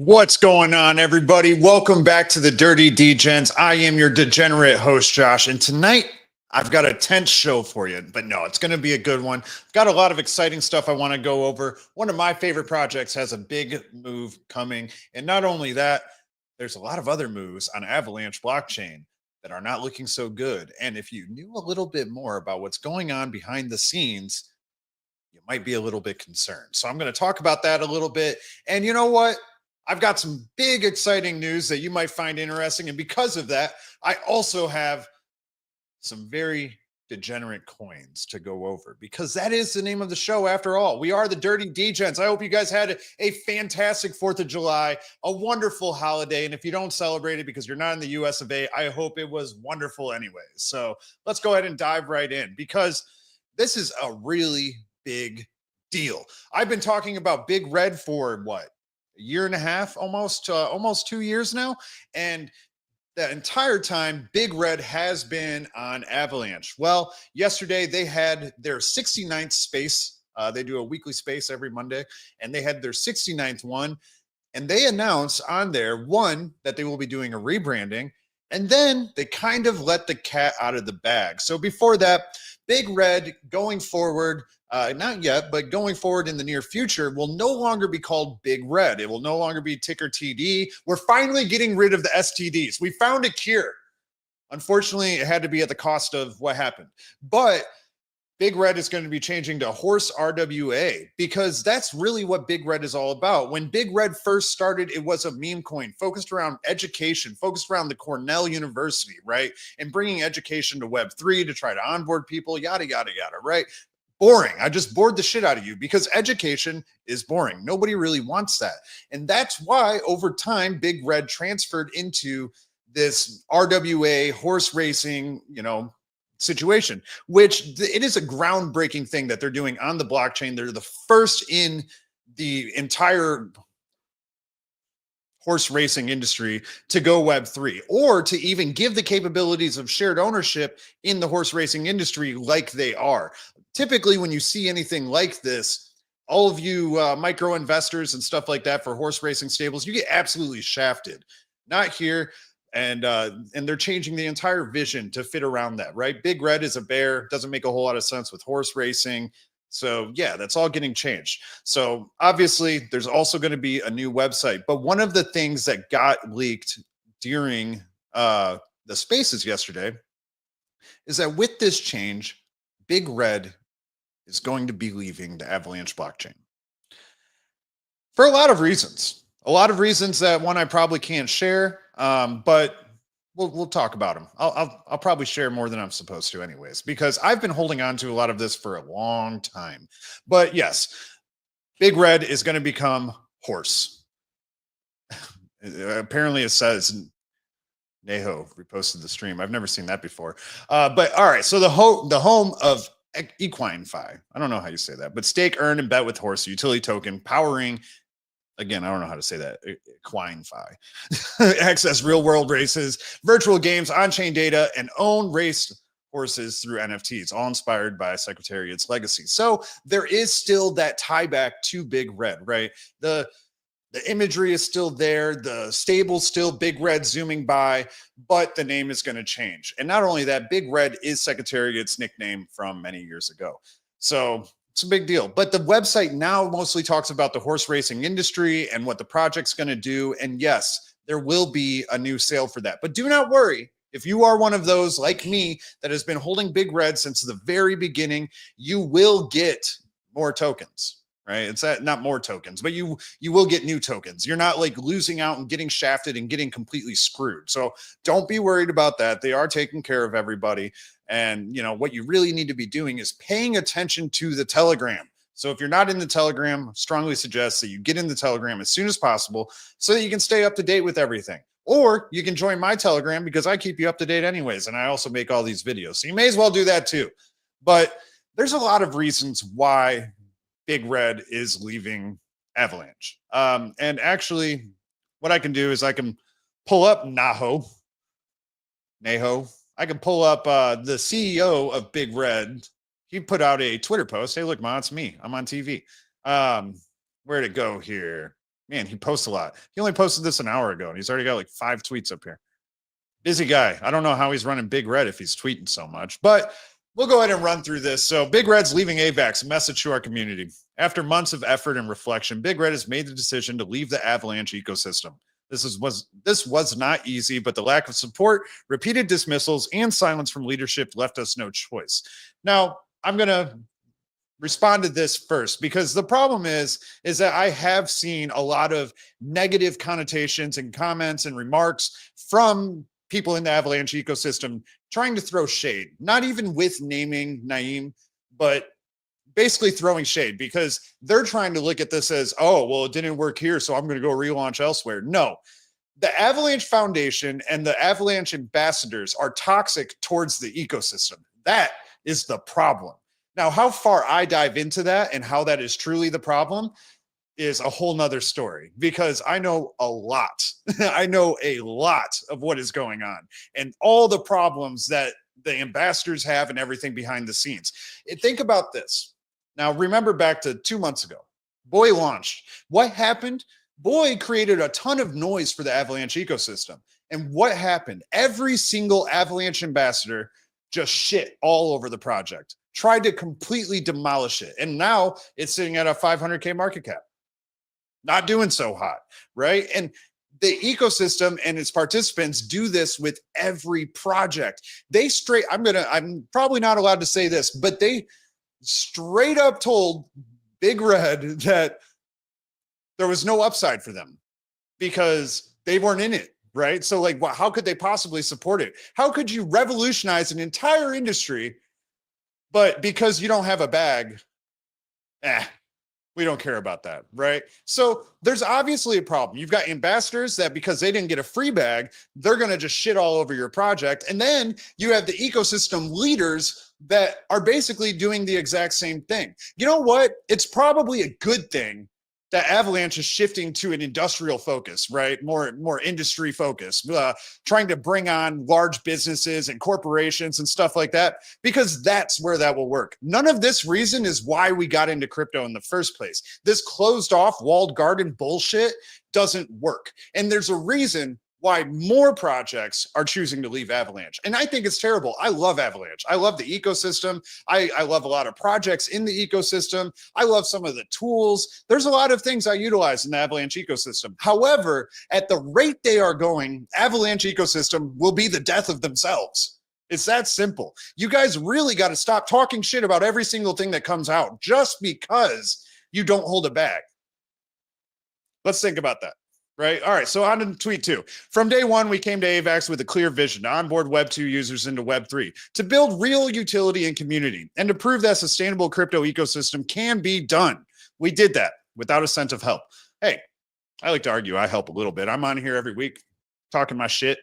What's going on, everybody? Welcome back to the Dirty Degens. I am your degenerate host, Josh, and tonight I've got a tense show for you. But no, it's going to be a good one. I've got a lot of exciting stuff I want to go over. One of my favorite projects has a big move coming, and not only that, there's a lot of other moves on Avalanche blockchain that are not looking so good. And if you knew a little bit more about what's going on behind the scenes, you might be a little bit concerned. So I'm going to talk about that a little bit. And you know what? I've got some big, exciting news that you might find interesting. And because of that, I also have some very degenerate coins to go over because that is the name of the show after all. We are the Dirty Degens. I hope you guys had a fantastic 4th of July, a wonderful holiday. And if you don't celebrate it because you're not in the US of A, I hope it was wonderful anyways. So let's go ahead and dive right in because this is a really big deal. I've been talking about Big Red for what? A year and a half, almost 2 years now. And the entire time, Big Red has been on Avalanche. Well, yesterday they had their 69th space. They do a weekly space every Monday, and they had their 69th one. And they announced on there, one, that they will be doing a rebranding, and then they kind of let the cat out of the bag. So before that, Big Red going forward, not yet, but going forward in the near future, will no longer be called Big Red. It will no longer be ticker TD. We're finally getting rid of the STDs. We found a cure. Unfortunately, it had to be at the cost of what happened. But Big Red is going to be changing to Horse RWA because that's really what Big Red is all about. When Big Red first started, it was a meme coin focused around education, focused around the Cornell University, right? And bringing education to Web3 to try to onboard people, yada, yada, yada, right? Boring. I just bored the shit out of you because education is boring. Nobody really wants that. And that's why over time, Big Red transferred into this RWA horse racing, situation, which it is a groundbreaking thing that they're doing on the blockchain. They're the first in the entire horse racing industry to go Web3 or to even give the capabilities of shared ownership in the horse racing industry like they are. Typically, when you see anything like this, all of you micro investors and stuff like that for horse racing stables, you get absolutely shafted. Not here. And they're changing the entire vision to fit around that, right? Big Red is a bear. Doesn't make a whole lot of sense with horse racing. So yeah, that's all getting changed. So obviously there's also going to be a new website. But one of the things that got leaked during the spaces yesterday is that with this change, Big Red is going to be leaving the Avalanche blockchain for a lot of reasons. A lot of reasons that one I probably can't share, but we'll talk about them. I'll probably share more than I'm supposed to, anyways, because I've been holding on to a lot of this for a long time. But yes, Big Red is going to become Horse. Apparently, it says Neho reposted the stream. I've never seen that before. But all right, so the home of Equine Fi. I don't know how you say that, but stake, earn, and bet with Horse, utility token, powering. Again, I don't know how to say that. Equine Fi. Access real world races, virtual games, on chain data, and own race horses through NFTs, all inspired by Secretariat's legacy. So there is still that tie back to Big Red, right? The imagery is still there. The stable's still Big Red zooming by, but the name is going to change. And not only that, Big Red is Secretariat's nickname from many years ago. So it's a big deal. But the website now mostly talks about the horse racing industry and what the project's going to do. And yes, there will be a new sale for that. But do not worry. If you are one of those like me that has been holding Big Red since the very beginning, you will get more tokens, right? It's not more tokens, but you will get new tokens. You're not like losing out and getting shafted and getting completely screwed. So don't be worried about that. They are taking care of everybody. And, what you really need to be doing is paying attention to the Telegram. So if you're not in the Telegram, I strongly suggest that you get in the Telegram as soon as possible so that you can stay up to date with everything. Or you can join my Telegram because I keep you up to date anyways. And I also make all these videos. So you may as well do that too. But there's a lot of reasons why Big Red is leaving Avalanche. And actually, what I can do is I can pull up Neho. I can pull up the CEO of Big Red. He put out a Twitter post. Hey, look, Ma, it's me. I'm on TV. Where'd it go here? Man, he posts a lot. He only posted this an hour ago, and he's already got like 5 tweets up here. Busy guy. I don't know how he's running Big Red if he's tweeting so much, but we'll go ahead and run through this. So Big Red's leaving AVAX, a message to our community. After months of effort and reflection, Big Red has made the decision to leave the Avalanche ecosystem. This was not easy, but the lack of support, repeated dismissals, and silence from leadership left us no choice. Now, I'm going to respond to this first, because the problem is that I have seen a lot of negative connotations and comments and remarks from people in the Avalanche ecosystem trying to throw shade, not even with naming Naeem, but basically throwing shade, because they're trying to look at this as, oh, well, it didn't work here, so I'm going to go relaunch elsewhere. No, the Avalanche Foundation and the Avalanche ambassadors are toxic towards the ecosystem. That is the problem. Now, how far I dive into that and how that is truly the problem is a whole nother story, because I know a lot. I know a lot of what is going on and all the problems that the ambassadors have and everything behind the scenes. And think about this. Now, remember back to 2 months ago, Boy launched. What happened? Boy created a ton of noise for the Avalanche ecosystem. And what happened? Every single Avalanche ambassador just shit all over the project, tried to completely demolish it. And now it's sitting at a 500K market cap. Not doing so hot, right? And the ecosystem and its participants do this with every project. I'm probably not allowed to say this, but they straight up told Big Red that there was no upside for them because they weren't in it, right? So like, how could they possibly support it? How could you revolutionize an entire industry, but because you don't have a bag, we don't care about that, right? So there's obviously a problem. You've got ambassadors that because they didn't get a free bag, they're going to just shit all over your project. And then you have the ecosystem leaders that are basically doing the exact same thing. You know what? It's probably a good thing that Avalanche is shifting to an industrial focus, right? More industry focus, trying to bring on large businesses and corporations and stuff like that, because that's where that will work. None of this reason is why we got into crypto in the first place. This closed off walled garden bullshit doesn't work. And there's a reason why more projects are choosing to leave Avalanche. And I think it's terrible. I love Avalanche. I love the ecosystem. I love a lot of projects in the ecosystem. I love some of the tools. There's a lot of things I utilize in the Avalanche ecosystem. However, at the rate they are going, Avalanche ecosystem will be the death of themselves. It's that simple. You guys really got to stop talking shit about every single thing that comes out just because you don't hold a bag. Let's think about that. Right. All right. So on to tweet 2. From day one, we came to AVAX with a clear vision to onboard Web 2 users into Web 3, to build real utility and community, and to prove that sustainable crypto ecosystem can be done. We did that without a cent of help. Hey, I like to argue I help a little bit. I'm on here every week talking my shit,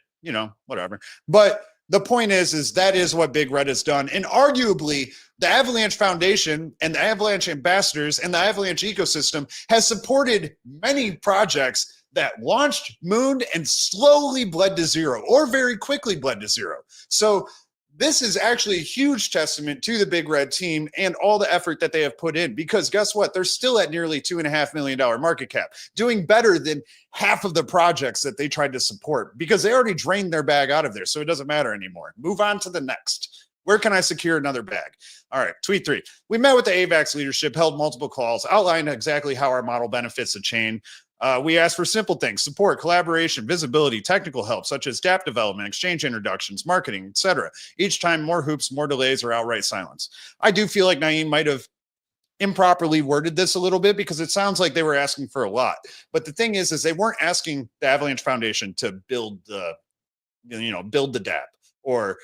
whatever. But the point is that is what Big Red has done. And arguably, the Avalanche Foundation and the Avalanche ambassadors and the Avalanche ecosystem has supported many projects that launched, mooned, and slowly bled to zero, or very quickly bled to zero. So this is actually a huge testament to the Big Red team and all the effort that they have put in, because guess what? They're still at nearly $2.5 million market cap, doing better than half of the projects that they tried to support, because they already drained their bag out of there. So it doesn't matter anymore. Move on to the next. Where can I secure another bag? All right, tweet 3. We met with the AVAX leadership, held multiple calls, outlined exactly how our model benefits the chain. We asked for simple things: support, collaboration, visibility, technical help, such as dApp development, exchange introductions, marketing, etc. Each time, more hoops, more delays, or outright silence. I do feel like Naeem might have improperly worded this a little bit, because it sounds like they were asking for a lot. But the thing is they weren't asking the Avalanche Foundation to build the dApp or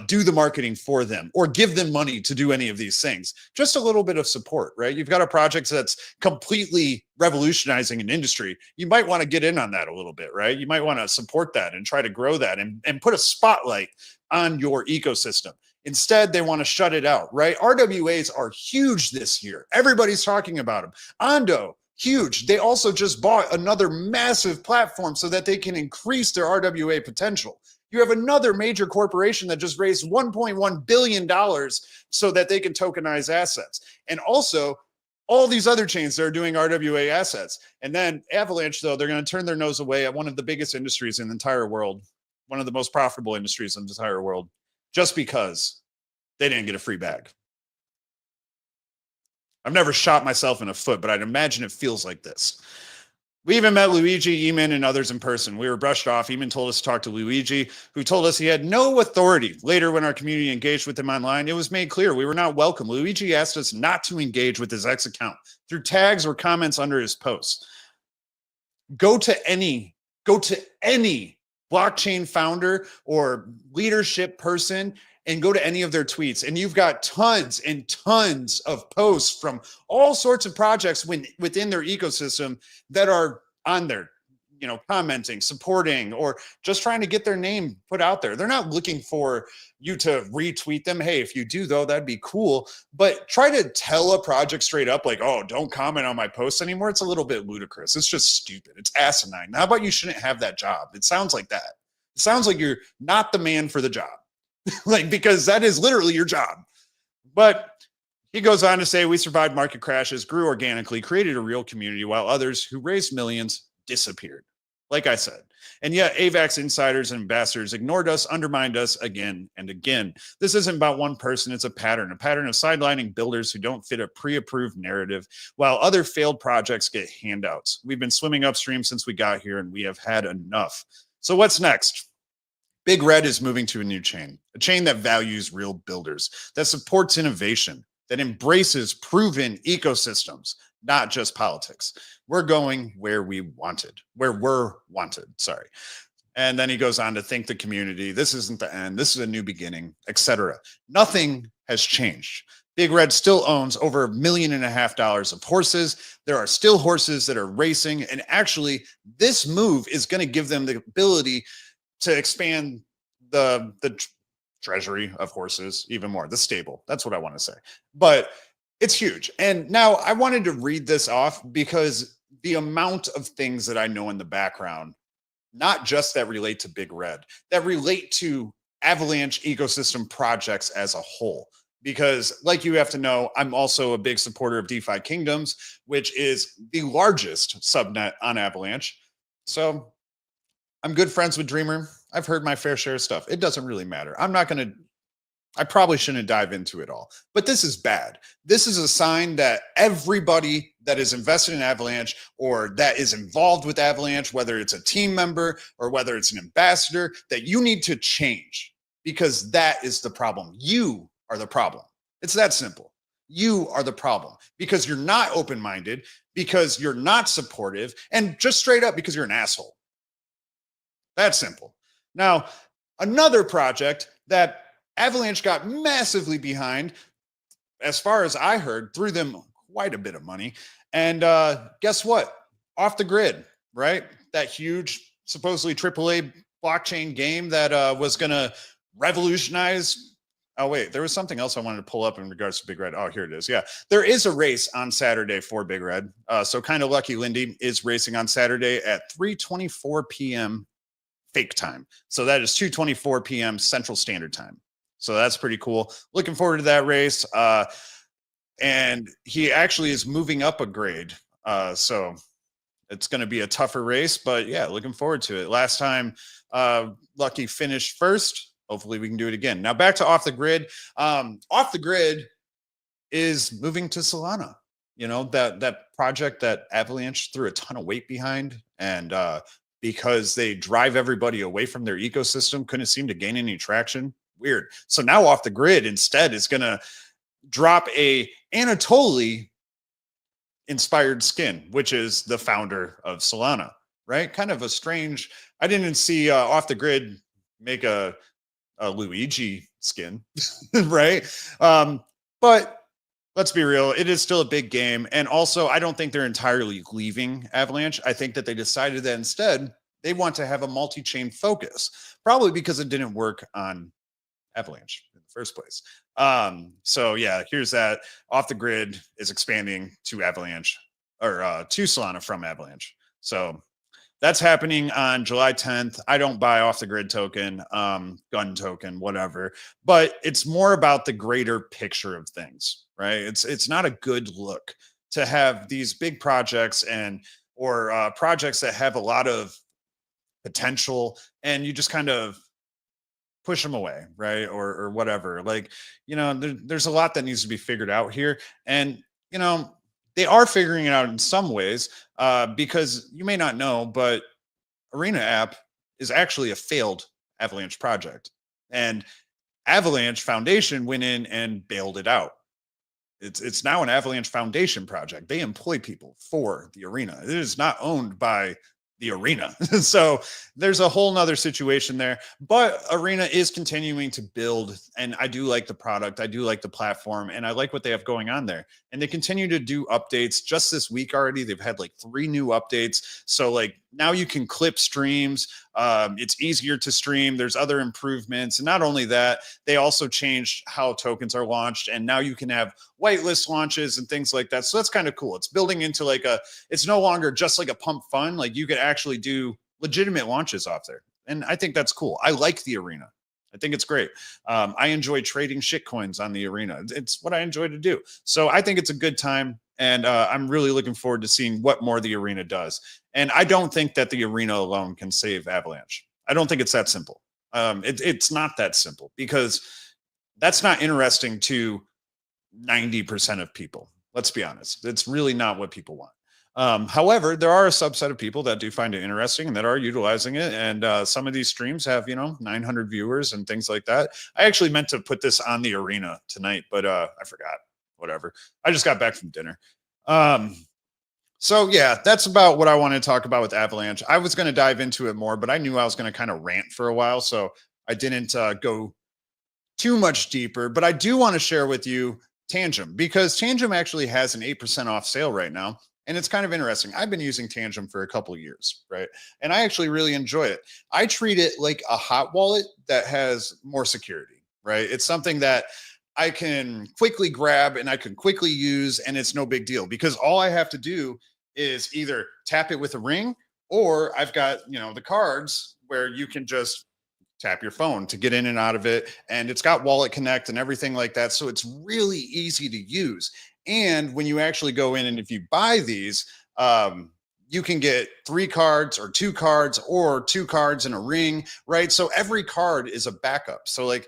do the marketing for them or give them money to do any of these things. Just a little bit of support, right? You've got a project that's completely revolutionizing an industry. You might want to get in on that a little bit, right? You might want to support that and try to grow that and put a spotlight on your ecosystem. Instead, they want to shut it out, right? RWAs are huge this year. Everybody's talking about them. Ondo, huge. They also just bought another massive platform so that they can increase their RWA potential. You have another major corporation that just raised $1.1 billion so that they can tokenize assets. And also, all these other chains that are doing RWA assets. And then Avalanche, though, they're going to turn their nose away at one of the biggest industries in the entire world, one of the most profitable industries in the entire world, just because they didn't get a free bag. I've never shot myself in the foot, but I'd imagine it feels like this. We even met Luigi, Eamon, and others in person. We were brushed off. Eamon told us to talk to Luigi, who told us he had no authority. Later, when our community engaged with him online, it was made clear we were not welcome. Luigi asked us not to engage with his ex account through tags or comments under his posts. Go to any blockchain founder or leadership person and go to any of their tweets, and you've got tons and tons of posts from all sorts of projects within their ecosystem that are on there, commenting, supporting, or just trying to get their name put out there. They're not looking for you to retweet them. Hey, if you do, though, that'd be cool. But try to tell a project straight up, like, oh, don't comment on my posts anymore. It's a little bit ludicrous. It's just stupid. It's asinine. How about you shouldn't have that job? It sounds like that. It sounds like you're not the man for the job. Because that is literally your job. But he goes on to say, we survived market crashes, grew organically, created a real community, while others who raised millions disappeared. Like I said. And yet AVAX insiders and ambassadors ignored us, undermined us again and again. This isn't about one person. It's a pattern of sidelining builders who don't fit a pre-approved narrative, while other failed projects get handouts. We've been swimming upstream since we got here, and we have had enough. So what's next? Big Red is moving to a new chain, a chain that values real builders, that supports innovation, that embraces proven ecosystems, not just politics. We're going where we're wanted. Sorry. And then he goes on to thank the community. This isn't the end. This is a new beginning, etc. Nothing has changed. Big Red still owns over $1.5 million of horses. There are still horses that are racing. And actually, this move is going to give them the ability to expand the treasury of horses even more, the stable. That's what I want to say. But it's huge. And now I wanted to read this off because the amount of things that I know in the background, not just that relate to Big Red, that relate to Avalanche ecosystem projects as a whole. Because like you have to know, I'm also a big supporter of DeFi Kingdoms, which is the largest subnet on Avalanche. So I'm good friends with Dreamer. I've heard my fair share of stuff. It doesn't really matter. I probably shouldn't dive into it all, but this is bad. This is a sign that everybody that is invested in Avalanche or that is involved with Avalanche, whether it's a team member or whether it's an ambassador, that you need to change, because that is the problem. You are the problem. It's that simple. You are the problem because you're not open-minded, because you're not supportive, and just straight up because you're an asshole. That's simple. Now, another project that Avalanche got massively behind, as far as I heard, threw them quite a bit of money. And guess what? Off the Grid, right? That huge, supposedly AAA blockchain game that was going to revolutionize. Oh, wait, there was something else I wanted to pull up in regards to Big Red. Oh, here it is. Yeah, there is a race on Saturday for Big Red. So Kind of Lucky Lindy is racing on Saturday at 3:24 p.m. fake time. So that is 2:24 p.m. Central Standard Time. So that's pretty cool. Looking forward to that race. And he actually is moving up a grade. So it's going to be a tougher race, but yeah, looking forward to it. Last time Lucky finished first. Hopefully we can do it again. Now back to Off the Grid. Off the Grid is moving to Solana. You know, that project that Avalanche threw a ton of weight behind, and because they drive everybody away from their ecosystem, couldn't seem to gain any traction. Weird. So now Off the Grid instead is going to drop a Anatoly inspired skin, which is the founder of Solana, right? Kind of a strange, I didn't see Off the Grid make a Luigi skin, right? But let's be real, it is still a big game. And also, I don't think they're entirely leaving Avalanche. I think that they decided that instead they want to have a multi-chain focus, probably because it didn't work on Avalanche in the first place. So yeah, here's that. Off the Grid is expanding to Avalanche, or to Solana from Avalanche. So that's happening on July 10th. I don't buy Off the Grid token, gun token, whatever, but it's more about the greater picture of things, right? It's not a good look to have these big projects or projects that have a lot of potential, and you just kind of push them away, right? Or whatever. Like, there's a lot that needs to be figured out here. And, you know, they are figuring it out in some ways, because you may not know, but Arena app is actually a failed Avalanche project. And Avalanche Foundation went in and bailed it out. It's now an Avalanche Foundation project. They employ people for the arena. It is not owned by the arena. So there's a whole nother situation there. But Arena is continuing to build, and I do like the product. I do like the platform, and I like what they have going on there. And they continue to do updates. Just this week already, they've had like 3 new updates. So like now you can clip streams. It's easier to stream. There's other improvements. And not only that, they also changed how tokens are launched. And now you can have whitelist launches and things like that. So that's kind of cool. It's building into it's no longer just like a pump fun. Like you could actually do legitimate launches off there. And I think that's cool. I like the arena. I think it's great. I enjoy trading shit coins on the arena. It's what I enjoy to do. So I think it's a good time. And I'm really looking forward to seeing what more the arena does. And I don't think that the arena alone can save Avalanche. I don't think it's that simple. It's not that simple, because that's not interesting to 90% of people. Let's be honest. It's really not what people want. However, there are a subset of people that do find it interesting and that are utilizing it. And some of these streams have, 900 viewers and things like that. I actually meant to put this on the arena tonight, but I forgot. Whatever. I just got back from dinner. So yeah, that's about what I want to talk about with Avalanche. I was going to dive into it more, but I knew I was going to kind of rant for a while, so I didn't go too much deeper. But I do want to share with you Tangem, because Tangem actually has an 8% off sale right now. And it's kind of interesting. I've been using Tangem for a couple of years, right? And I actually really enjoy it. I treat it like a hot wallet that has more security, right? It's something that I can quickly grab and I can quickly use, and it's no big deal, because all I have to do is either tap it with a ring, or I've got, the cards where you can just tap your phone to get in and out of it. And it's got Wallet Connect and everything like that. So it's really easy to use. And when you actually go in and if you buy these, you can get 3 cards or 2 cards or 2 cards and a ring, right? So every card is a backup. So like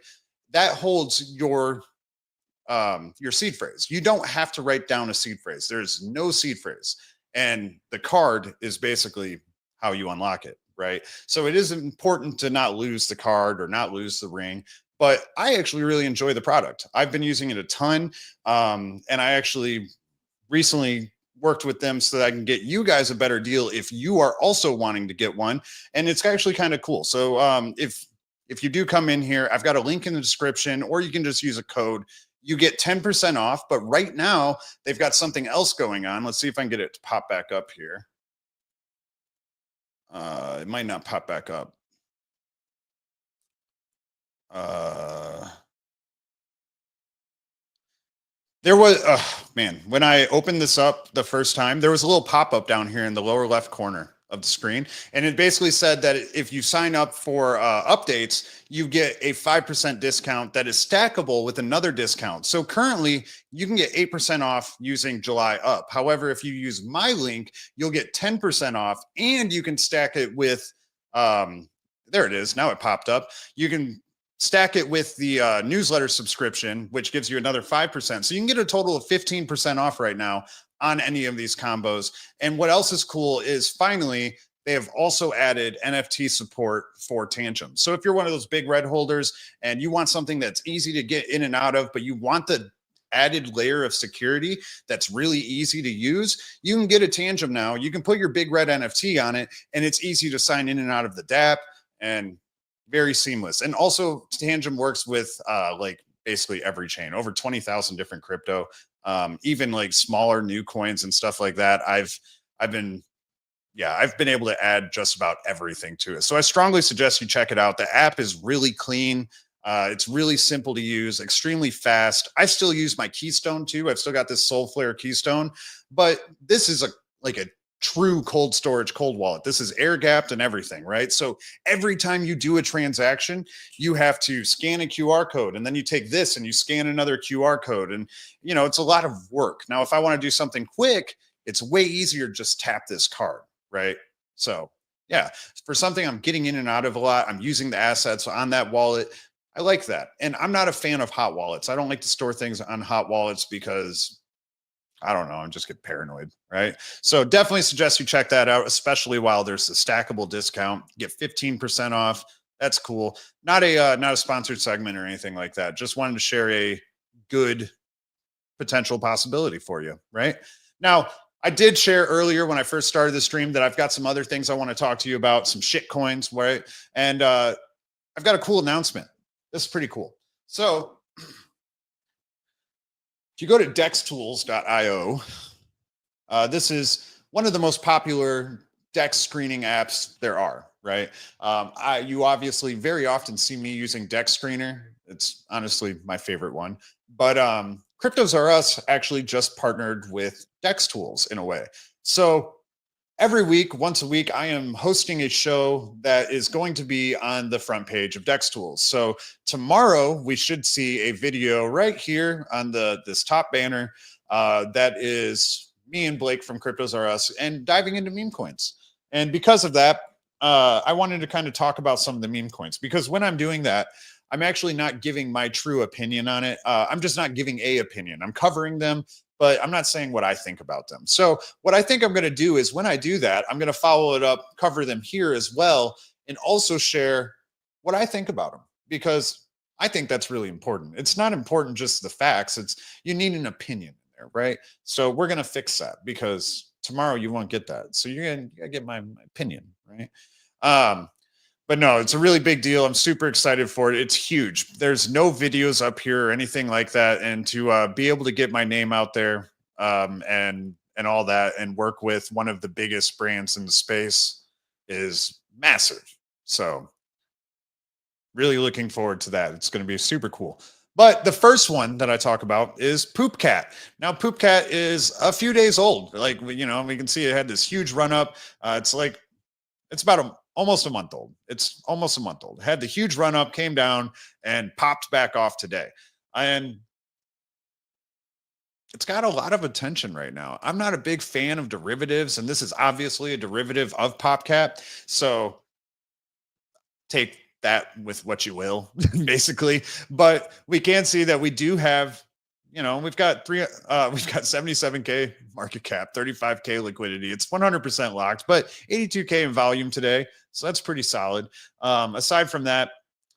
that holds your seed phrase. You don't have to write down a seed phrase. There's no seed phrase. And the card is basically how you unlock it, right? So it is important to not lose the card or not lose the ring. But I actually really enjoy the product. I've been using it a ton. And I actually recently worked with them so that I can get you guys a better deal if you are also wanting to get one. And it's actually kind of cool. So if you do come in here, I've got a link in the description, or you can just use a code. You get 10% off, but right now they've got something else going on. Let's see if I can get it to pop back up here. It might not pop back up. There was, man, when I opened this up the first time, there was a little pop-up down here in the lower left corner of the screen. And it basically said that if you sign up for updates, you get a 5% discount that is stackable with another discount. So currently you can get 8% off using July up. However, if you use my link, you'll get 10% off, and you can stack it with, there it is. Now it popped up. You can stack it with the newsletter subscription, which gives you another 5%. So you can get a total of 15% off right now on any of these combos. And what else is cool is finally, they have also added NFT support for Tangem. So if you're one of those big red holders and you want something that's easy to get in and out of, but you want the added layer of security that's really easy to use, you can get a Tangem now. You can put your big red NFT on it, and it's easy to sign in and out of the DApp, and very seamless. And also Tangem works with like basically every chain, over 20,000 different crypto, even like smaller new coins and stuff like that. I've been able to add just about everything to it. So I strongly suggest you check it out. The app is really clean. It's really simple to use, extremely fast. I still use my Keystone too. I've still got this Soul Flare Keystone, but this is like a true cold storage cold wallet. This is air gapped and everything, right? So every time you do a transaction, you have to scan a QR code, and then you take this and you scan another QR code. And, it's a lot of work. Now, if I want to do something quick, it's way easier to just tap this card, right? So, yeah, for something I'm getting in and out of a lot, I'm using the assets on that wallet. I like that. And I'm not a fan of hot wallets. I don't like to store things on hot wallets because I don't know. I'm just get paranoid, right? So definitely suggest you check that out, especially while there's a stackable discount. Get 15% off. That's cool. Not a sponsored segment or anything like that. Just wanted to share a good potential possibility for you, right? Now, I did share earlier when I first started the stream that I've got some other things I want to talk to you about, some shit coins, right? And I've got a cool announcement. This is pretty cool. So if you go to dextools.io, this is one of the most popular dex screening apps there are, right? You obviously very often see me using Dex Screener. It's honestly my favorite one. But Cryptos R Us actually just partnered with Dex Tools in a way. So every week, once a week, I am hosting a show that is going to be on the front page of Dex Tools. So tomorrow we should see a video right here on this top banner that is me and Blake from Cryptos R Us and diving into meme coins. And because of that, I wanted to kind of talk about some of the meme coins, because when I'm doing that, I'm actually not giving my true opinion on it. I'm just not giving a opinion. I'm covering them, but I'm not saying what I think about them. So what I think I'm going to do is when I do that, I'm going to follow it up, cover them here as well, and also share what I think about them, because I think that's really important. It's not important just the facts. You need an opinion in there, right? So we're going to fix that, because tomorrow you won't get that. So you're going to get my opinion, right? But no, it's a really big deal. I'm super excited for it. It's huge. There's no videos up here or anything like that, and to be able to get my name out there, and all that, and work with one of the biggest brands in the space is massive. So really looking forward to that. It's going to be super cool. But the first one that I talk about is Poop Cat. Now, Poop Cat is a few days old. Like, we can see it had this huge run up. It's about almost a month old. It's almost a month old. Had the huge run up, came down, and popped back off today. And it's got a lot of attention right now. I'm not a big fan of derivatives, and this is obviously a derivative of PopCat. So take that with what you will, basically. But we can see that we do have, we've got 77K market cap, 35K liquidity. It's 100% locked, but 82K in volume today. So that's pretty solid. Aside from that,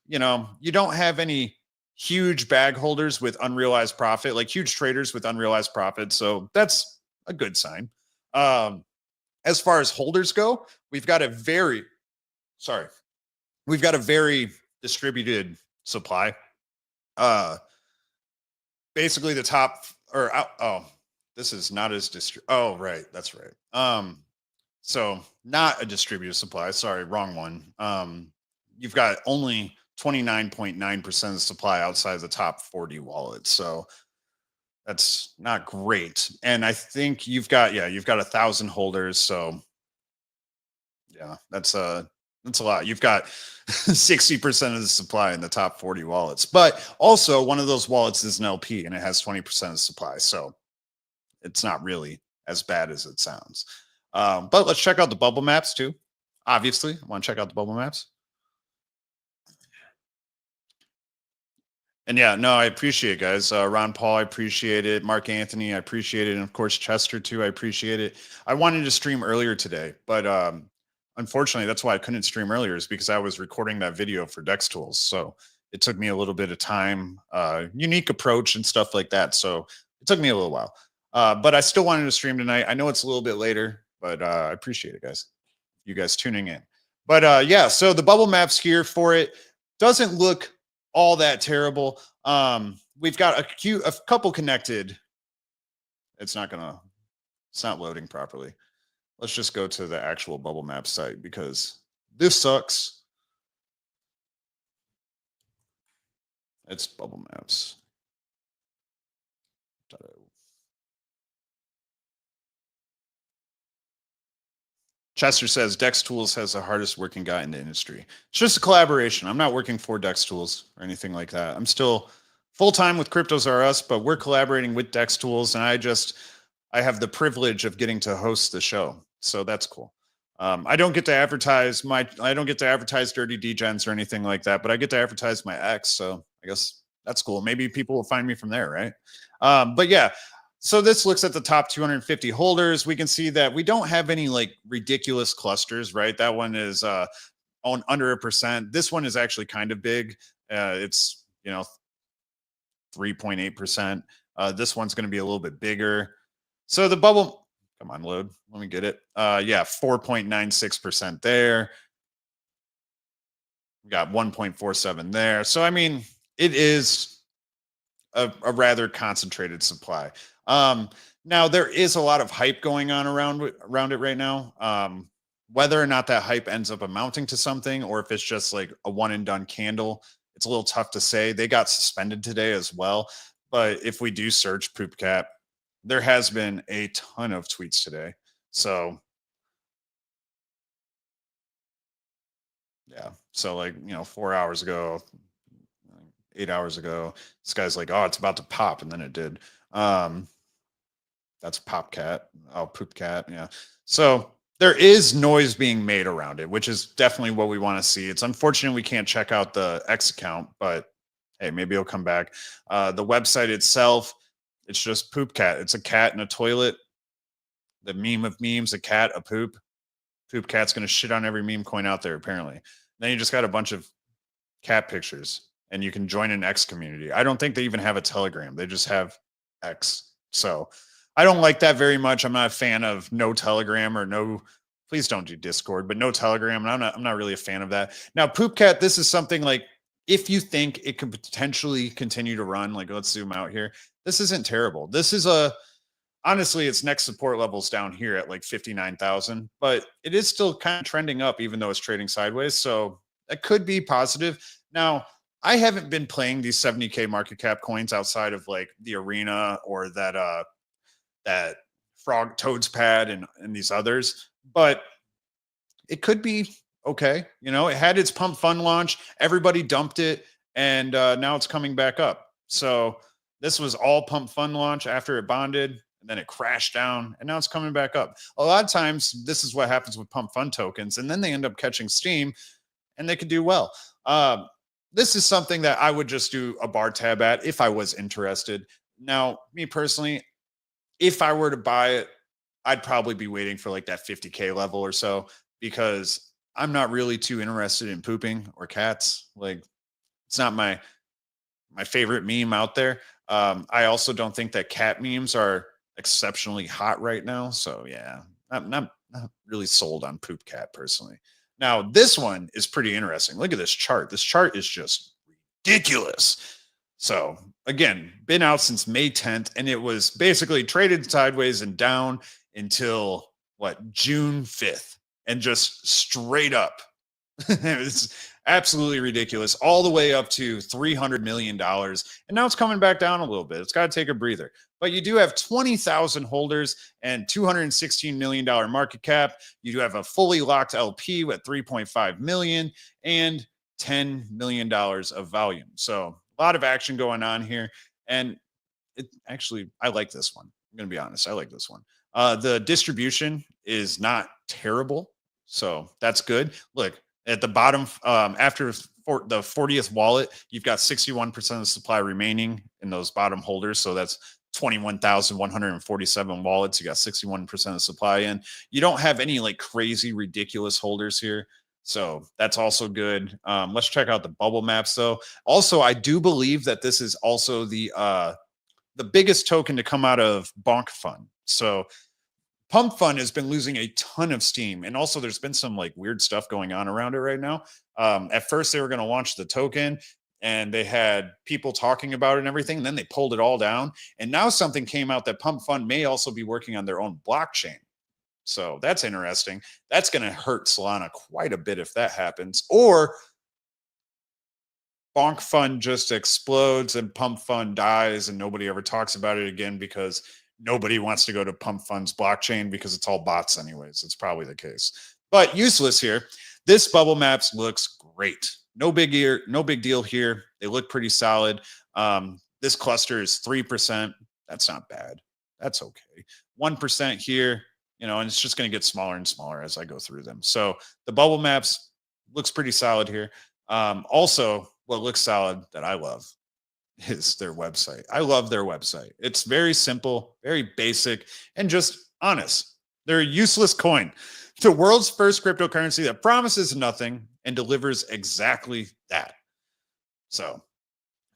you don't have any huge bag holders with unrealized profit, like huge traders with unrealized profit. So that's a good sign. As far as holders go, we've got a very distributed supply. Basically the top this is not as oh, right. That's right. So not a distributed supply. Sorry, wrong one. You've got only 29.9% of the supply outside of the top 40 wallets. So that's not great. And I think you've got 1,000 holders. So yeah, that's a lot. You've got 60% of the supply in the top 40 wallets, but also one of those wallets is an LP and it has 20% of the supply. So it's not really as bad as it sounds. But let's check out the bubble maps too. Obviously, I want to check out the bubble maps. And yeah, no, I appreciate it, guys. Ron Paul, I appreciate it. Mark Anthony, I appreciate it. And of course, Chester too, I appreciate it. I wanted to stream earlier today, but unfortunately, that's why I couldn't stream earlier, is because I was recording that video for Dex Tools. So it took me a little bit of time, unique approach and stuff like that. So it took me a little while. But I still wanted to stream tonight. I know it's a little bit later, but I appreciate it, guys. You guys tuning in. But yeah, so the bubble maps here for it doesn't look all that terrible. We've got a couple connected. It's not loading properly. Let's just go to the actual bubble map site, because this sucks. It's bubble maps. Chester says Dex Tools has the hardest working guy in the industry. It's just a collaboration. I'm not working for Dex Tools or anything like that. I'm still full time with Cryptos R Us, but we're collaborating with Dex Tools, and I have the privilege of getting to host the show, so that's cool. I don't get to advertise Dirty Degens or anything like that, but I get to advertise my X, so I guess that's cool. Maybe people will find me from there, right? But yeah, so this looks at the top 250 holders. We can see that we don't have any like ridiculous clusters, right? That one is on under 1%. This one is actually kind of big. It's 3.8%. This one's going to be a little bit bigger. So the bubble, come on, load. Let me get it. Yeah, 4.96% there. We got 1.47 there. So I mean, it is a rather concentrated supply. Now there is a lot of hype going on around it right now. Whether or not that hype ends up amounting to something, or if it's just like a one and done candle, it's a little tough to say. They got suspended today as well. But if we do search poop cat, there has been a ton of tweets today. So yeah. So like, 4 hours ago, 8 hours ago, this guy's like, oh, it's about to pop. And then it did. That's pop cat. Oh, poop cat. Yeah. So there is noise being made around it, which is definitely what we want to see. It's unfortunate we can't check out the X account, but hey, maybe it'll come back. The website itself, it's just poop cat. It's a cat in a toilet. The meme of memes, a cat, a poop. Poop cat's going to shit on every meme coin out there, apparently. Then you just got a bunch of cat pictures, and you can join an X community. I don't think they even have a Telegram. They just have X. So I don't like that very much. I'm not a fan of no Telegram or no, please don't do Discord, but no Telegram. And I'm not really a fan of that. Now, poop cat, this is something like, if you think it could potentially continue to run, like let's zoom out here. This isn't terrible. This is honestly, its next support levels down here at like 59,000, but it is still kind of trending up, even though it's trading sideways. So that could be positive. Now, I haven't been playing these 70K market cap coins outside of like the arena or that frog toads pad and these others, but it could be okay. It had its pump fund launch. Everybody dumped it. And now it's coming back up. So this was all pump fund launch after it bonded, and then it crashed down, and now it's coming back up. A lot of times, this is what happens with pump fund tokens, and then they end up catching steam, and they could do well. This is something that I would just do a bar tab at if I was interested. Now, me personally, if I were to buy it, I'd probably be waiting for like that 50K level or so, because I'm not really too interested in pooping or cats. Like, it's not my favorite meme out there. I also don't think that cat memes are exceptionally hot right now. So yeah, I'm not really sold on poop cat personally. Now, this one is pretty interesting. Look at this chart. This chart is just ridiculous. So again, been out since May 10th, and it was basically traded sideways and down until June 5th, and just straight up. It's absolutely ridiculous, all the way up to $300 million. And now it's coming back down a little bit. It's got to take a breather. But you do have 20,000 holders and $216 million market cap. You do have a fully locked LP with 3.5 million and $10 million of volume. So a lot of action going on here. And I like this one. I'm going to be honest. I like this one. The distribution is not terrible. So that's good. Look, at the bottom, after the 40th wallet, you've got 61% of the supply remaining in those bottom holders. So that's 21,147 wallets. You got 61% of the supply in. You don't have any like crazy, ridiculous holders here. So that's also good. Let's check out the bubble maps though. Also, I do believe that this is also the biggest token to come out of Bonk Fund. So Pump Fund has been losing a ton of steam. And also there's been some like weird stuff going on around it right now. At first they were going to launch the token, and they had people talking about it and everything. And then they pulled it all down. And now something came out that Pump Fund may also be working on their own blockchain. So that's interesting. That's going to hurt Solana quite a bit if that happens. Or Bonk Fund just explodes and Pump Fund dies and nobody ever talks about it again because nobody wants to go to Pump Fund's blockchain because it's all bots anyways. It's probably the case. But useless here. This bubble maps looks great. No big deal here. They look pretty solid. This cluster is 3%. That's not bad. That's okay. 1% here, and it's just going to get smaller and smaller as I go through them. So the bubble maps looks pretty solid here. Also, what looks solid that I love is their website. I love their website. It's very simple, very basic, and just honest. They're a useless coin. The world's first cryptocurrency that promises nothing and delivers exactly that. So,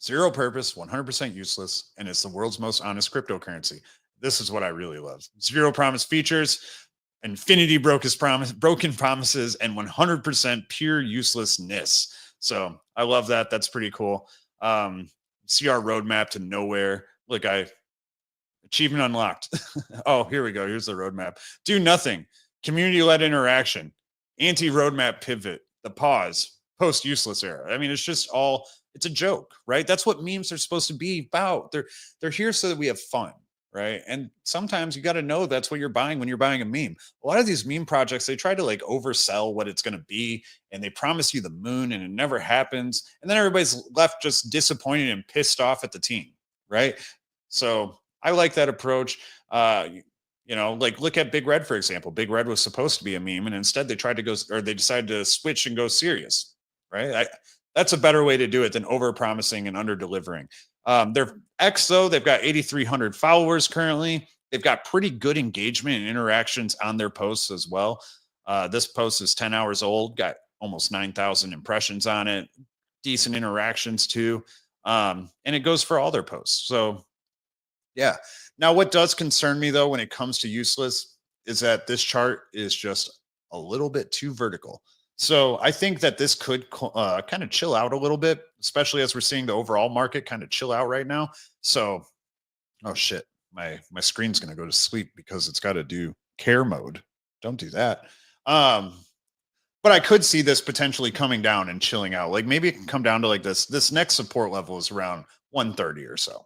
zero purpose, 100% useless, and it's the world's most honest cryptocurrency. This is what I really love. Zero promise features, infinity broken promises, and 100% pure uselessness. So I love that. That's pretty cool. See our roadmap to nowhere. Look, achievement unlocked. Oh, here we go. Here's the roadmap. Do nothing. Community-led interaction. Anti-roadmap pivot. The pause. Post-useless era. I mean, it's a joke, right? That's what memes are supposed to be about. They're here so that we have fun, right? And sometimes you got to know that's what you're buying when you're buying a meme. A lot of these meme projects, they try to like oversell what it's going to be, and they promise you the moon, and it never happens. And then everybody's left just disappointed and pissed off at the team, right? So I like that approach. Like look at Big Red, for example. Big Red was supposed to be a meme, and instead they decided to switch and go serious, right? That's a better way to do it than over-promising and under-delivering. Their X, though, they've got 8,300 followers currently. They've got pretty good engagement and interactions on their posts as well. This post is 10 hours old, got almost 9,000 impressions on it, decent interactions too. And it goes for all their posts. So, yeah. Now, what does concern me, though, when it comes to useless is that this chart is just a little bit too vertical. So I think that this could kind of chill out a little bit, especially as we're seeing the overall market kind of chill out right now. So, oh shit, my screen's going to go to sleep because it's got to do care mode. Don't do that. But I could see this potentially coming down and chilling out. Like maybe it can come down to like this. This next support level is around 130 or so.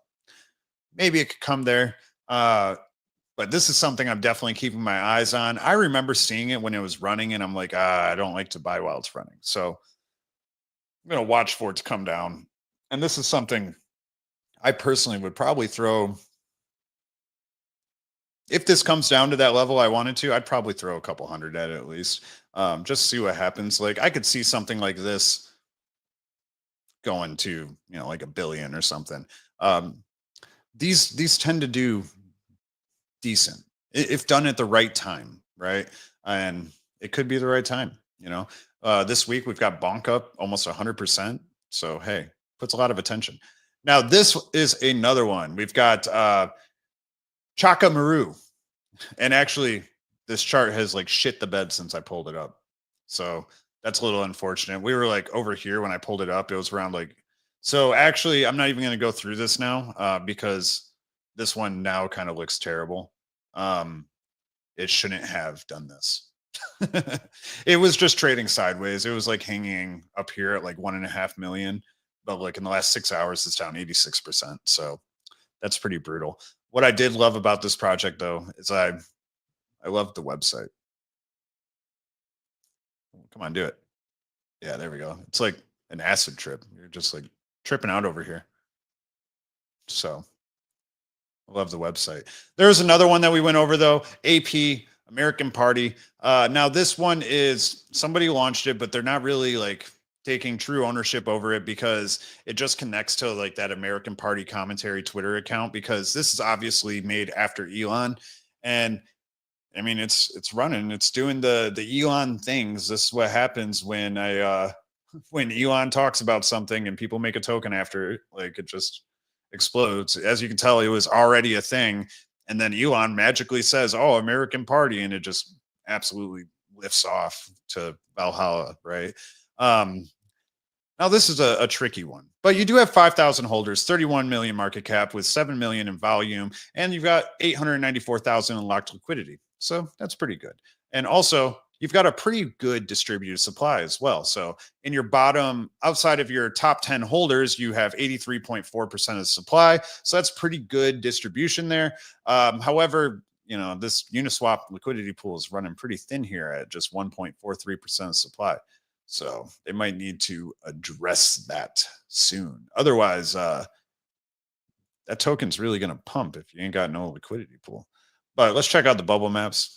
Maybe it could come there. But this is something I'm definitely keeping my eyes on. I remember seeing it when it was running, and I'm like, I don't like to buy while it's running. So I'm going to watch for it to come down. And this is something I personally would probably throw. If this comes down to that level I wanted to, I'd probably throw a couple hundred at it at least. Just see what happens. Like I could see something like this going to, like $1 billion or something. These tend to do decent if done at the right time, right? And it could be the right time. This week we've got bonk up almost 100%. So hey, puts a lot of attention. Now this is another one. We've got Chaka Maru, and actually this chart has like shit the bed since I pulled it up. So that's a little unfortunate. We were like over here when I pulled it up. It was around like. So actually, I'm not even going to go through this now because this one now kind of looks terrible. It shouldn't have done this. It was just trading sideways. It was like hanging up here at like 1.5 million, but like in the last 6 hours, it's down 86%. So that's pretty brutal. What I did love about this project, though, is I love the website. Come on, do it. Yeah, there we go. It's like an acid trip. You're just like tripping out over here. So I love the website. There's another one that we went over, though. AP, American Party. Now, this one is somebody launched it, but they're not really like taking true ownership over it because it just connects to like that American Party commentary Twitter account, because this is obviously made after Elon. And I mean, it's running, it's doing the Elon things. This is what happens when when Elon talks about something and people make a token after it, like it just explodes. As you can tell, it was already a thing. And then Elon magically says, "Oh, American Party," and it just absolutely lifts off to Valhalla, right? Now this is a tricky one, but you do have 5,000 holders, 31 million market cap with 7 million in volume, and you've got 894,000 in locked liquidity. So that's pretty good. And also you've got a pretty good distributed supply as well. So in your bottom, outside of your top 10 holders, you have 83.4% of the supply. So that's pretty good distribution there. However, this Uniswap liquidity pool is running pretty thin here at just 1.43% of supply. So they might need to address that soon. Otherwise, that token's really going to pump if you ain't got no liquidity pool. But let's check out the bubble maps.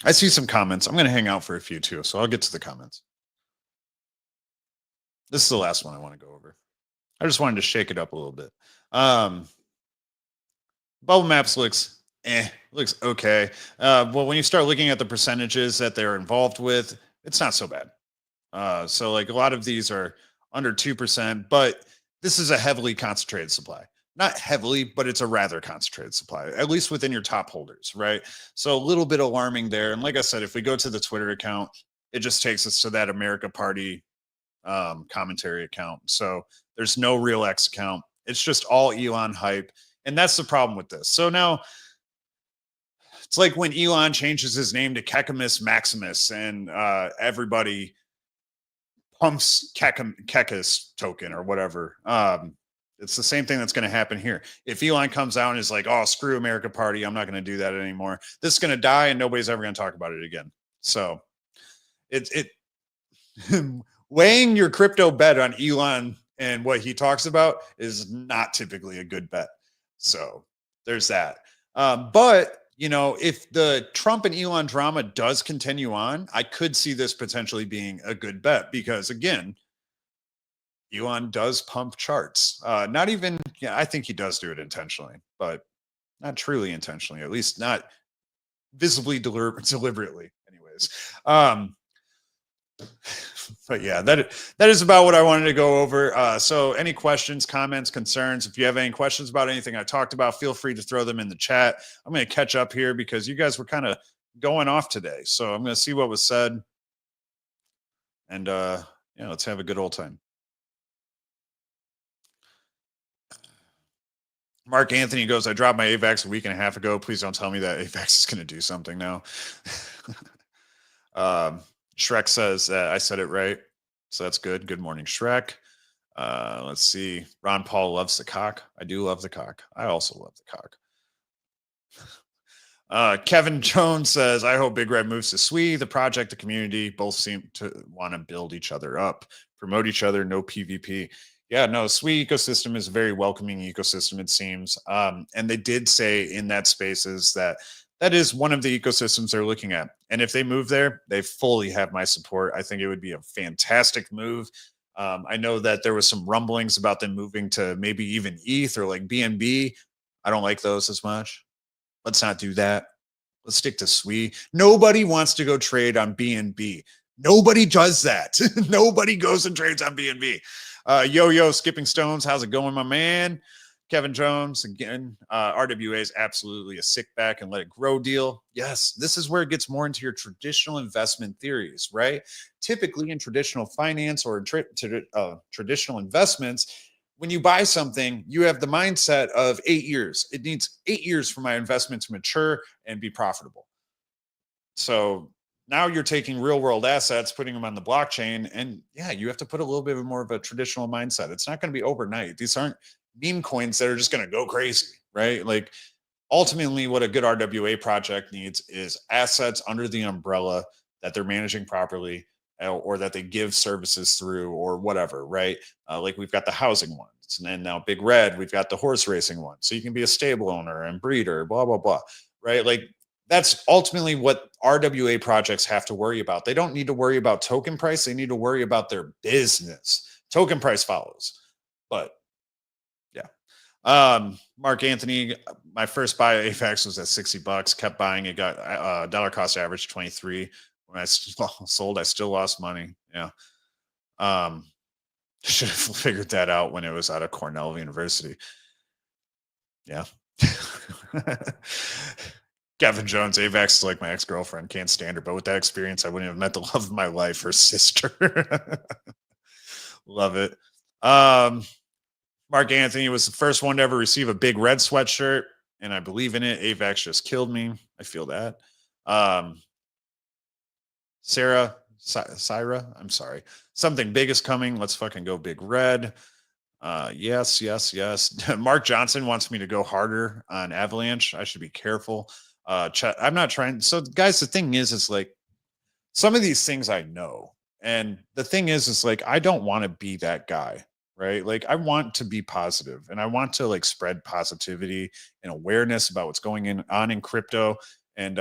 I see some comments. I'm going to hang out for a few too, so I'll get to the comments. This is the last one I want to go over. I just wanted to shake it up a little bit. Bubble maps looks okay. Well, when you start looking at the percentages that they're involved with, it's not so bad. So like a lot of these are under 2%, but this is a heavily concentrated supply. Not heavily, but it's a rather concentrated supply, at least within your top holders, right? So a little bit alarming there. And like I said, if we go to the Twitter account, it just takes us to that America Party commentary account. So there's no real X account. It's just all Elon hype. And that's the problem with this. So now it's like when Elon changes his name to Kekimus Maximus and everybody pumps Kekis token or whatever. It's the same thing that's going to happen here. If Elon comes out and is like, oh, screw America Party, I'm not going to do that anymore, this is going to die and nobody's ever going to talk about it again. So it weighing your crypto bet on Elon and what he talks about is not typically a good bet. So there's that. But if the Trump and Elon drama does continue on, I could see this potentially being a good bet because, again, Elon does pump charts. Not even, I think he does do it intentionally, but not truly intentionally, at least not visibly deliberately anyways. But yeah, that is about what I wanted to go over. So any questions, comments, concerns, if you have any questions about anything I talked about, feel free to throw them in the chat. I'm going to catch up here because you guys were kind of going off today. So I'm going to see what was said. And let's have a good old time. Mark Anthony goes, I dropped my AVAX a week and a half ago. Please don't tell me that AVAX is going to do something now. Shrek says that I said it right. So that's good. Good morning, Shrek. Let's see. Ron Paul loves the cock. I do love the cock. I also love the cock. Kevin Jones says, I hope Big Red moves to SWE. The project, the community both seem to want to build each other up, promote each other, no PvP. Yeah, no, SWE ecosystem is a very welcoming ecosystem, it seems. And they did say in that spaces that is one of the ecosystems they're looking at. And if they move there, they fully have my support. I think it would be a fantastic move. I know that there was some rumblings about them moving to maybe even ETH or like BNB. I don't like those as much. Let's not do that. Let's stick to SWE. Nobody wants to go trade on BNB. Nobody does that. Nobody goes and trades on BNB. Yo, Skipping Stones. How's it going, my man? Kevin Jones, again, RWA is absolutely a sick back and let it grow deal. Yes, this is where it gets more into your traditional investment theories, right? Typically in traditional finance or traditional investments, when you buy something, you have the mindset of 8 years. It needs 8 years for my investment to mature and be profitable. So now you're taking real world assets, putting them on the blockchain, and yeah, you have to put a little bit more of a traditional mindset. It's not going to be overnight. These aren't meme coins that are just going to go crazy, right? Like ultimately what a good RWA project needs is assets under the umbrella that they're managing properly or that they give services through or whatever, right? Like we've got the housing ones and then now Big Red, we've got the horse racing one. So you can be a stable owner and breeder, blah, blah, blah, right? Like that's ultimately what RWA projects have to worry about. They don't need to worry about token price. They need to worry about their business. Token price follows, but Mark Anthony, my first buy of AVAX was at $60. Kept buying it. Got dollar cost average 23. When I sold, I still lost money. Yeah. Should have figured that out when it was out of Cornell University. Yeah. Kevin Jones, AVAX is like my ex-girlfriend. Can't stand her, but with that experience, I wouldn't have met the love of my life, her sister. Love it. Mark Anthony was the first one to ever receive a Big Red sweatshirt, and I believe in it. AVAX just killed me. I feel that. Syra, I'm sorry. Something big is coming. Let's fucking go big red. Yes. Mark Johnson wants me to go harder on Avalanche. I should be careful. I'm not trying. So, guys, the thing is like some of these things I know, and the thing is like I don't want to be that guy, right? Like I want to be positive, and I want to like spread positivity and awareness about what's going on in crypto, and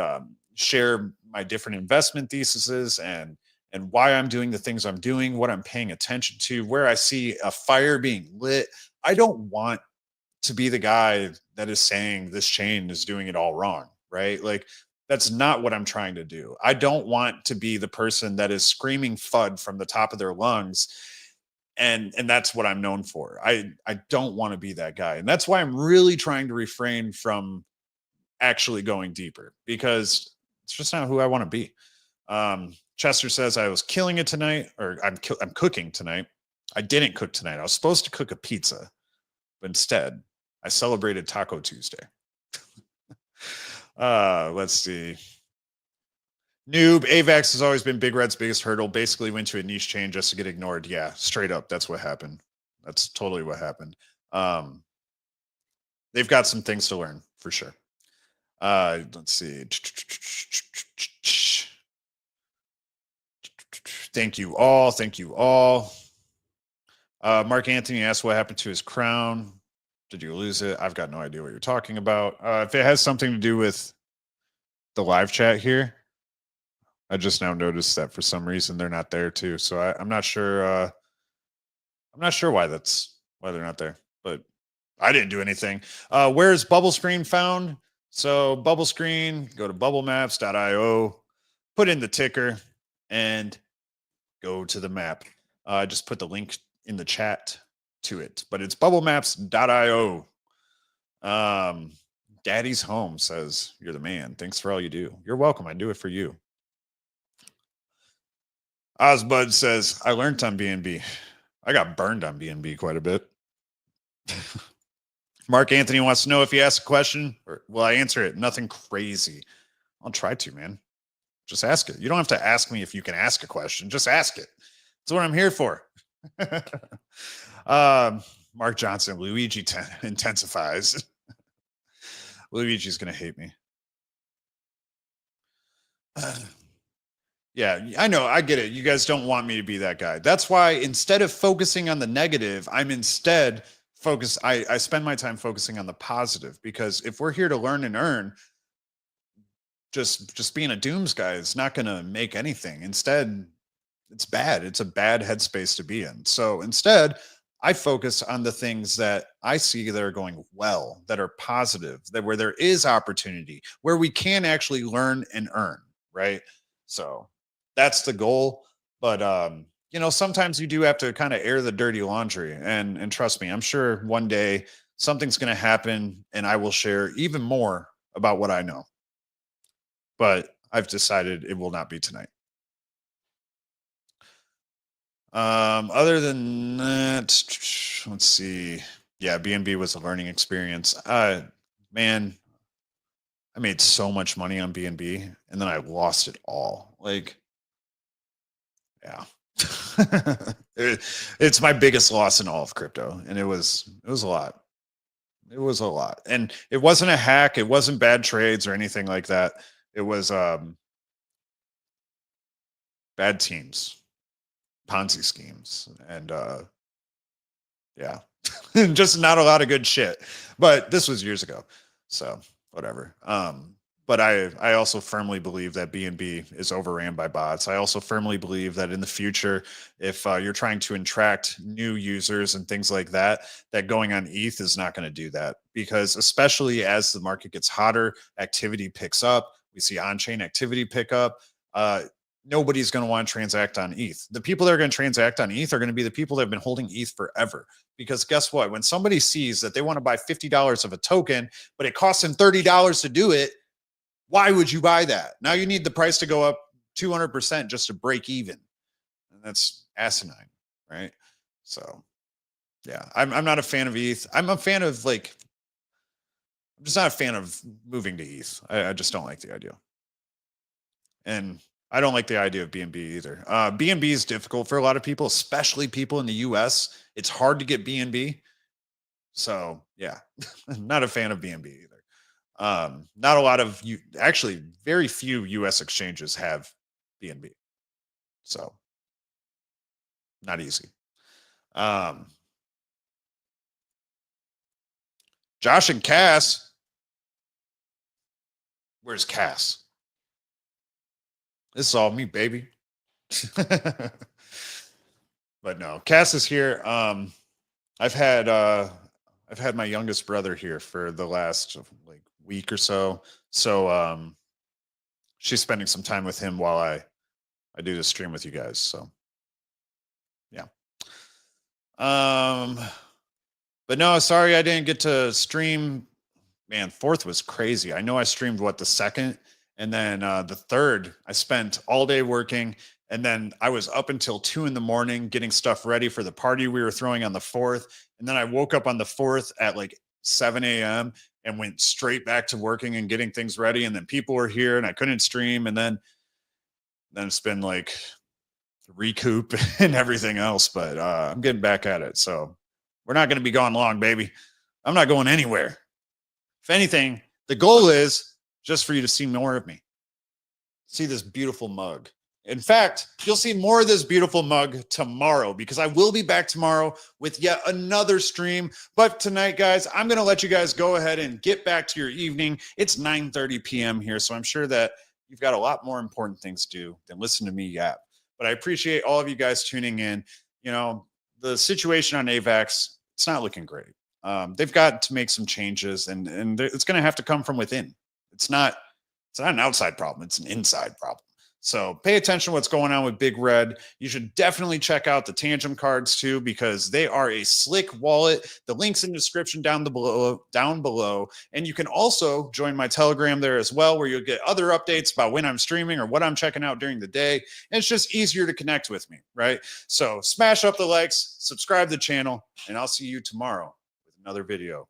share my different investment theses and why I'm doing the things I'm doing, what I'm paying attention to, where I see a fire being lit. I don't want to be the guy that is saying this chain is doing it all wrong, right? Like that's not what I'm trying to do. I don't want to be the person that is screaming FUD from the top of their lungs, and that's what I'm known for. I don't want to be that guy. And that's why I'm really trying to refrain from actually going deeper, because it's just not who I want to be. Chester says I was killing it tonight, or I'm cooking tonight. I didn't cook tonight. I was supposed to cook a pizza, but instead I celebrated Taco Tuesday. Let's see. Noob, AVAX has always been Big Red's biggest hurdle. Basically went to a niche chain just to get ignored. Yeah, straight up. That's what happened. That's totally what happened. They've got some things to learn for sure. Let's see. Thank you all. Thank you all. Mark Anthony asked what happened to his crown. Did you lose it? I've got no idea what you're talking about. If it has something to do with the live chat here, I just now noticed that for some reason they're not there too. So I'm not sure. I'm not sure why they're not there, but I didn't do anything. Where's Bubble Screen found? So Bubble Screen, go to bubblemaps.io, put in the ticker, and go to the map. I just put the link in the chat to it, but it's bubblemaps.io. Daddy's Home says, you're the man. Thanks for all you do. You're welcome. I do it for you. Ozbud says, I learned on BNB. I got burned on BNB quite a bit. Mark Anthony wants to know if you ask a question, or will I answer it? Nothing crazy. I'll try to, man. Just ask it. You don't have to ask me if you can ask a question. Just ask it. That's what I'm here for. Mark Johnson, Luigi intensifies. Luigi's going to hate me. Yeah, I know. I get it. You guys don't want me to be that guy. That's why instead of focusing on the negative, I'm instead focused. I spend my time focusing on the positive, because if we're here to learn and earn, just being a dooms guy is not going to make anything. Instead, it's bad. It's a bad headspace to be in. So instead, I focus on the things that I see that are going well, that are positive, that where there is opportunity, where we can actually learn and earn, right? So that's the goal. But you know, sometimes you do have to kind of air the dirty laundry, and trust me, I'm sure one day something's going to happen and I will share even more about what I know. But I've decided it will not be tonight. Other than that, let's see. Yeah, BNB was a learning experience. Man, I made so much money on BNB and then I lost it all. Like, yeah. It's my biggest loss in all of crypto, and it was a lot. It was a lot. And it wasn't a hack, it wasn't bad trades or anything like that. It was bad teams, Ponzi schemes, and yeah. Just not a lot of good shit. But this was years ago. So, whatever. But I also firmly believe that BNB is overran by bots. I also firmly believe that in the future, if you're trying to attract new users and things like that, that going on ETH is not going to do that, because especially as the market gets hotter, activity picks up. We see on-chain activity pick up. Nobody's going to want to transact on ETH. The people that are going to transact on ETH are going to be the people that have been holding ETH forever. Because guess what? When somebody sees that they want to buy $50 of a token, but it costs them $30 to do it, why would you buy that? Now you need the price to go up 200% just to break even. And that's asinine, right? So, yeah, I'm not a fan of ETH. I'm a fan of I'm just not a fan of moving to ETH. I just don't like the idea. And I don't like the idea of B&B either. B&B is difficult for a lot of people, especially people in the US. It's hard to get B&B. So yeah, not a fan of B&B either. Not a lot of you, actually very few US exchanges have B&B. So not easy. Josh and Cass. Where's Cass? This is all me, baby. But no, Cass is here. I've had my youngest brother here for the last like week or so. So she's spending some time with him while I do the stream with you guys. So yeah. But no, sorry I didn't get to stream. Man, 4th was crazy. I know I streamed the 2nd, and then the 3rd I spent all day working, and then I was up until 2 in the morning getting stuff ready for the party we were throwing on the 4th, and then I woke up on the 4th at like 7 a.m. and went straight back to working and getting things ready, and then people were here and I couldn't stream, and then it's been like recoup and everything else, but I'm getting back at it. So we're not going to be gone long, baby. I'm not going anywhere. If anything, the goal is just for you to see more of me. See this beautiful mug. In fact, you'll see more of this beautiful mug tomorrow because I will be back tomorrow with yet another stream. But tonight, guys, I'm going to let you guys go ahead and get back to your evening. It's 9:30 p.m. here, so I'm sure that you've got a lot more important things to do than listen to me yap. But I appreciate all of you guys tuning in. You know, the situation on AVAX, it's not looking great. They've got to make some changes, and it's going to have to come from within. It's not an outside problem. It's an inside problem. So pay attention to what's going on with Big Red. You should definitely check out the Tangent cards too, because they are a slick wallet. The link's in the description down below. And you can also join my Telegram there as well, where you'll get other updates about when I'm streaming or what I'm checking out during the day. And it's just easier to connect with me, right? So smash up the likes, subscribe to the channel, and I'll see you tomorrow with another video.